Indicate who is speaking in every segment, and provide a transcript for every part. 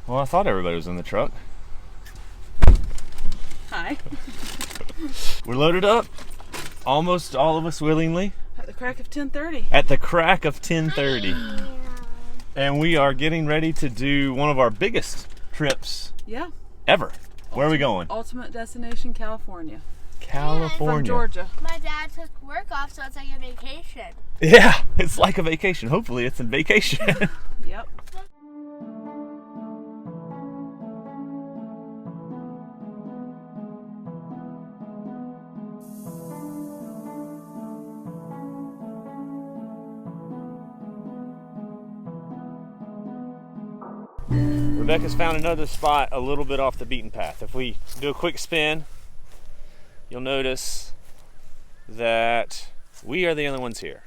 Speaker 1: Well, I thought everybody was in the truck.
Speaker 2: Hi.
Speaker 1: We're loaded up. Almost all of us willingly.
Speaker 2: At the crack of 10:30.
Speaker 1: At the crack of 10:30. And we are getting ready to do one of our biggest trips ever. Where are we going?
Speaker 2: Ultimate destination, California.
Speaker 1: California.
Speaker 2: From Georgia.
Speaker 3: My dad took work off, so it's like a vacation.
Speaker 1: Yeah, it's like a vacation. Hopefully it's a vacation.
Speaker 2: Yep.
Speaker 1: Rebecca's found another spot a little bit off the beaten path. If we do a quick spin, you'll notice that we are the only ones here.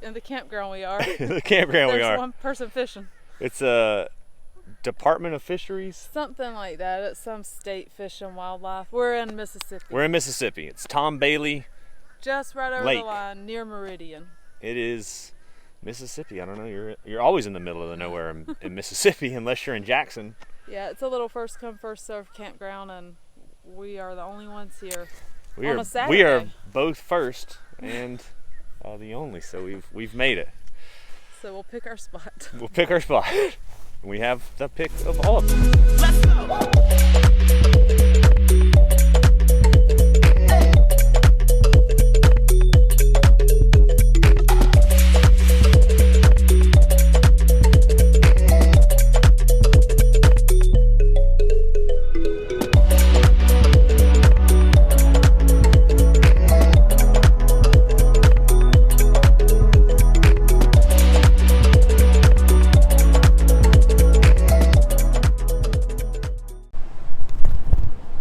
Speaker 2: In the campground we are.
Speaker 1: The campground we are.
Speaker 2: There's one person fishing.
Speaker 1: It's a Department of Fisheries.
Speaker 2: Something like that. It's some state fish and wildlife. We're in Mississippi.
Speaker 1: We're in Mississippi. It's Tom Bailey.
Speaker 2: Just right over
Speaker 1: Lake.
Speaker 2: the line, near Meridian.
Speaker 1: It is Mississippi. I don't know. You're always in the middle of the nowhere in Mississippi unless you're in Jackson.
Speaker 2: Yeah, it's a little first come first served campground, and we are the only ones here
Speaker 1: We
Speaker 2: on
Speaker 1: are
Speaker 2: a Saturday.
Speaker 1: we are both first and the only. So we've made it.
Speaker 2: So we'll pick our spot.
Speaker 1: We'll pick our spot. We have the pick of all of them.
Speaker 2: Let's go.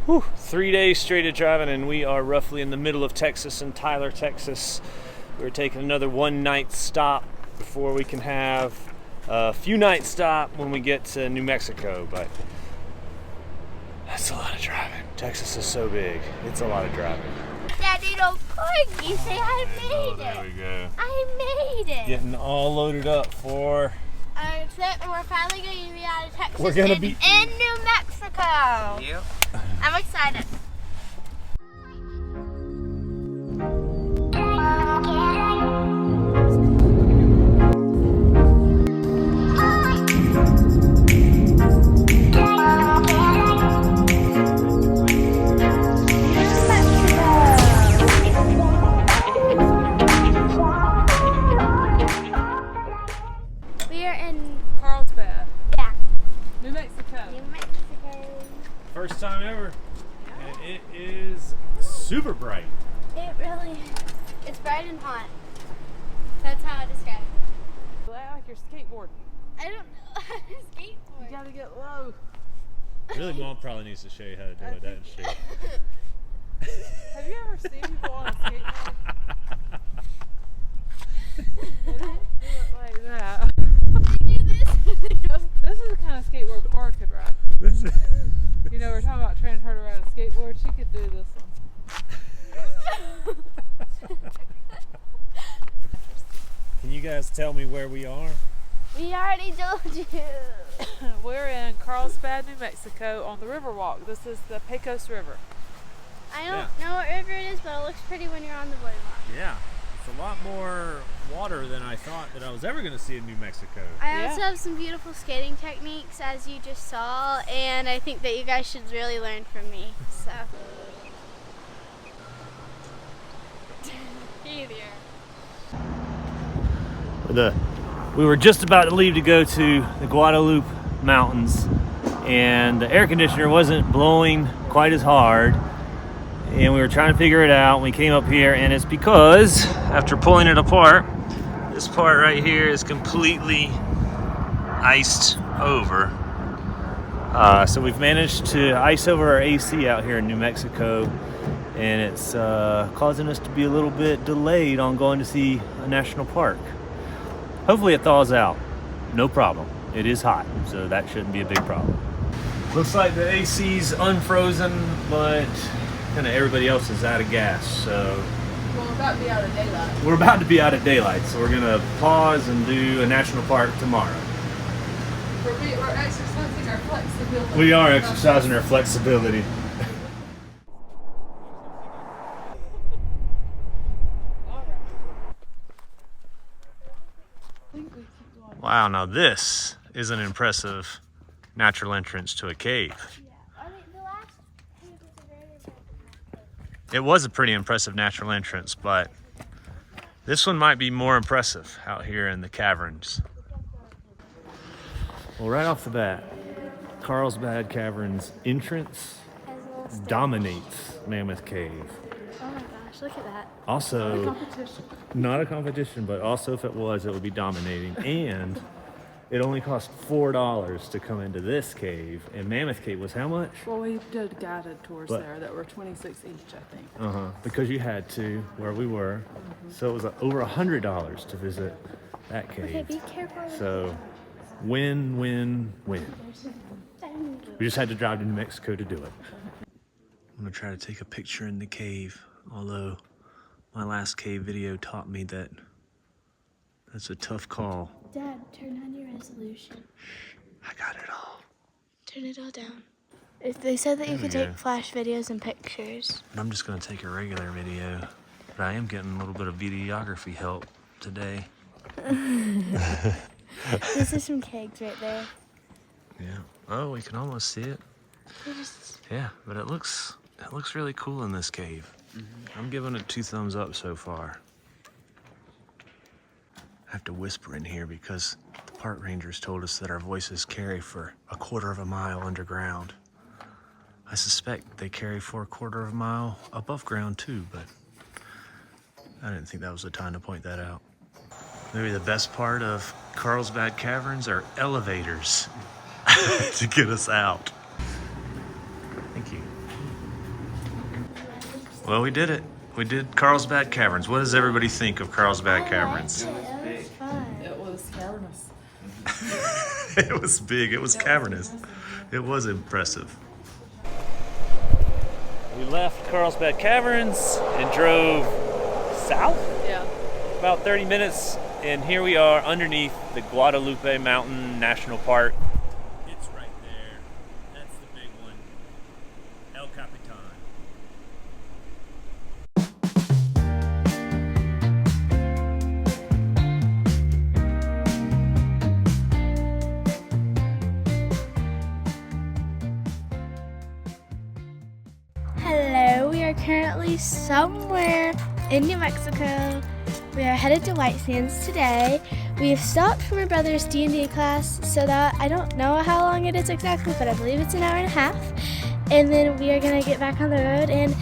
Speaker 1: Whew, 3 days straight of driving, and we are roughly in the middle of Texas, in Tyler, Texas. We're taking another one-night stop before we can have a few-night stop when we get to New Mexico, but that's a lot of driving. Texas is so big. It's a lot of driving.
Speaker 3: Daddy, don't corgi, say I made
Speaker 1: There we go.
Speaker 3: I made it.
Speaker 1: Getting all loaded up for...
Speaker 3: Our trip, and we're finally going to be out of Texas.
Speaker 1: We're gonna
Speaker 3: and
Speaker 1: be-
Speaker 3: in New Mexico.
Speaker 1: Yep.
Speaker 3: I'm excited. We are in
Speaker 2: Carlsbad,
Speaker 3: yeah,
Speaker 2: New Mexico.
Speaker 3: New Mexico.
Speaker 1: First time ever, and it is super bright.
Speaker 3: It really is. It's bright and hot. That's how I describe it.
Speaker 2: You act like you're skateboarding.
Speaker 3: I don't know how to
Speaker 2: You
Speaker 3: skateboard.
Speaker 2: gotta get low.
Speaker 1: Really, Mom probably needs to show you how to do it, doesn't she?
Speaker 2: Have you ever seen people on a skateboard? They don't do it like that.
Speaker 3: They do this.
Speaker 2: This is the kind of skateboard Cora could ride. You know, we're talking about training her to ride a skateboard. She could do this one.
Speaker 1: Can you guys tell me where we are?
Speaker 3: We already told you.
Speaker 2: We're in Carlsbad, New Mexico on the Riverwalk. This is the Pecos River.
Speaker 3: I don't know what river it is, but it looks pretty when you're on the boardwalk.
Speaker 1: Yeah, it's a lot more water than I thought that I was ever going to see in New Mexico.
Speaker 3: I also have some beautiful skating techniques, as you just saw, and I think that you guys should really learn from me. So, hey there.
Speaker 1: We were just about to leave to go to the Guadalupe Mountains, and the air conditioner wasn't blowing quite as hard, and we were trying to figure it out. We came up here, and it's because after pulling it apart, this part right here is completely iced over. So we've managed to ice over our AC out here in New Mexico, and it's causing us to be a little bit delayed on going to see a national park. Hopefully it thaws out. No problem. It is hot, so that shouldn't be a big problem. Looks like the AC's unfrozen, but kind of everybody else is out of gas, so
Speaker 2: Well, we're about to be out of daylight.
Speaker 1: we're about to be out of daylight, so we're gonna pause and do a national park tomorrow.
Speaker 2: For me, exercising our flexibility.
Speaker 1: We are exercising our flexibility. Wow, now this is an impressive natural entrance to a cave. It was a pretty impressive natural entrance, but this one might be more impressive out here in the caverns. Well, right off the bat, Carlsbad Caverns entrance dominates Mammoth Cave.
Speaker 3: Oh my gosh, look at that.
Speaker 1: Also, not a competition, but also if it was, it would be dominating. And it only cost $4 to come into this cave, and Mammoth Cave was how much?
Speaker 2: Well, we did guided tours there that were 26 each, I think.
Speaker 1: Because you had to where we were. So it was over $100 to visit that cave.
Speaker 3: Okay, be careful.
Speaker 1: So win, win, win. We just had to drive to New Mexico to do it. I'm gonna try to take a picture in the cave, although my last cave video taught me that that's a tough call.
Speaker 3: Dad, turn on your resolution.
Speaker 1: I got it all.
Speaker 3: Turn it all down. If they said that you could take flash videos and pictures.
Speaker 1: I'm just gonna take a regular video, but I am getting a little bit of videography help today.
Speaker 3: This is some kegs right there.
Speaker 1: Yeah. Oh, we can almost see it. Yeah, but it looks really cool in this cave. I'm giving it 2 thumbs up so far. I have to whisper in here because the park rangers told us that our voices carry for 1/4 mile underground. I suspect they carry for 1/4 mile above ground too, but I didn't think that was the time to point that out. Maybe the best part of Carlsbad Caverns are elevators to get us out. Thank you. Well, we did it. We did Carlsbad Caverns. What does everybody think of Carlsbad Caverns?
Speaker 3: It was fun.
Speaker 2: It was cavernous.
Speaker 1: It was big. It was cavernous. It was impressive. We left Carlsbad Caverns and drove south.
Speaker 2: Yeah.
Speaker 1: About 30 minutes, and here we are underneath the Guadalupe Mountain National Park. It's right there. That's the big one. El Capitan.
Speaker 3: Hello, we are currently somewhere in New Mexico. We are headed to White Sands today. We have stopped for my brother's D&D class, so that I don't know how long it is exactly, but I believe it's an hour and a half. And then we are gonna get back on the road and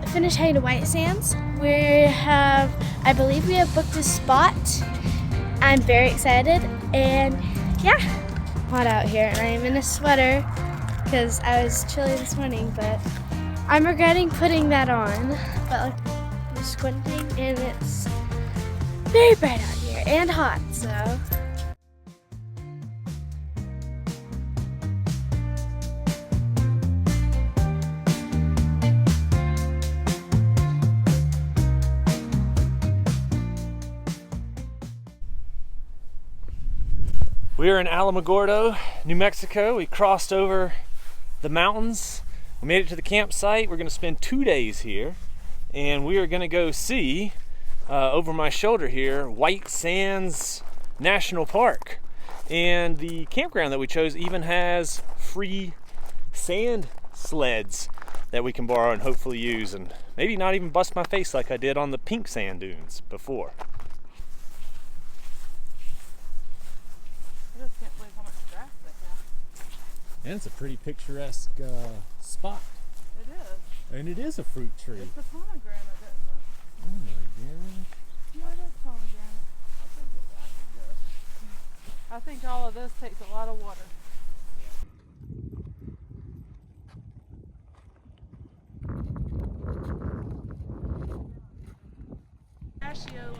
Speaker 3: finish heading to White Sands. I believe we have booked a spot. I'm very excited, and yeah, hot out here, and I am in a sweater because I was chilly this morning, but I'm regretting putting that on. But like, I'm squinting, and it's very bright out here and hot, so.
Speaker 1: We are in Alamogordo, New Mexico. We crossed over the mountains. We made it to the campsite. We're going to spend 2 days here, and we are going to go see over my shoulder here, White Sands National Park. And the campground that we chose even has free sand sleds that we can borrow and hopefully use, and maybe not even bust my face like I did on the pink sand dunes before.
Speaker 2: I just can't believe how much grass they have.
Speaker 1: And it's a pretty picturesque spot.
Speaker 2: It is.
Speaker 1: And it is a fruit tree.
Speaker 2: It's a pomegranate, isn't it?
Speaker 1: Oh my gosh.
Speaker 2: Yeah, it is pomegranate. I think all of this takes a lot of water.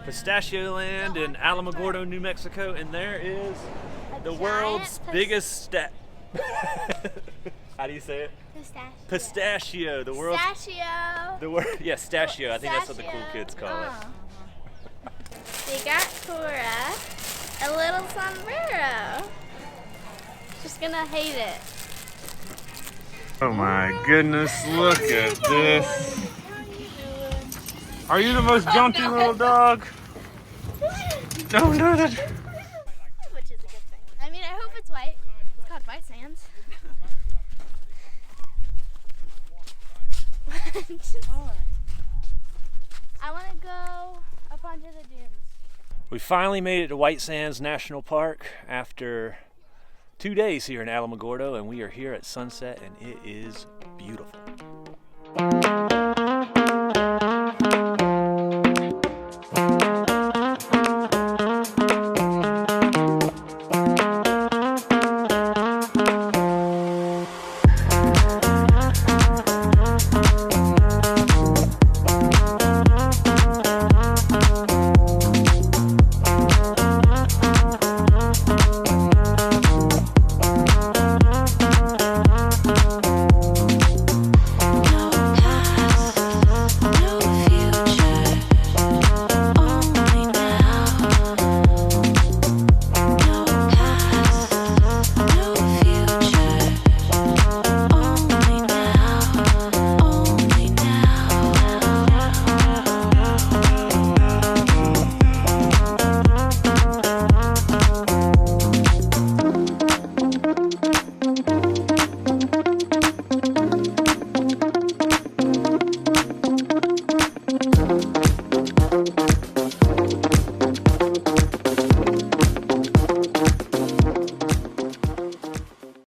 Speaker 1: Pistachio Land in Alamogordo, New Mexico, and there is the world's biggest how do you say it? Pistachio. The world's
Speaker 3: Pistachio.
Speaker 1: Stachio. I think that's what the cool kids call it.
Speaker 3: They got Cora a little sombrero. Just just gonna hate it.
Speaker 1: Oh my goodness, look at this. Are you the most jumpy little dog? No, no, no.
Speaker 3: Which is a good thing. I mean, I hope it's white. It's called white sands. I want to go up onto the dunes.
Speaker 1: We finally made it to White Sands National Park after 2 days here in Alamogordo, and we are here at sunset, and it is beautiful.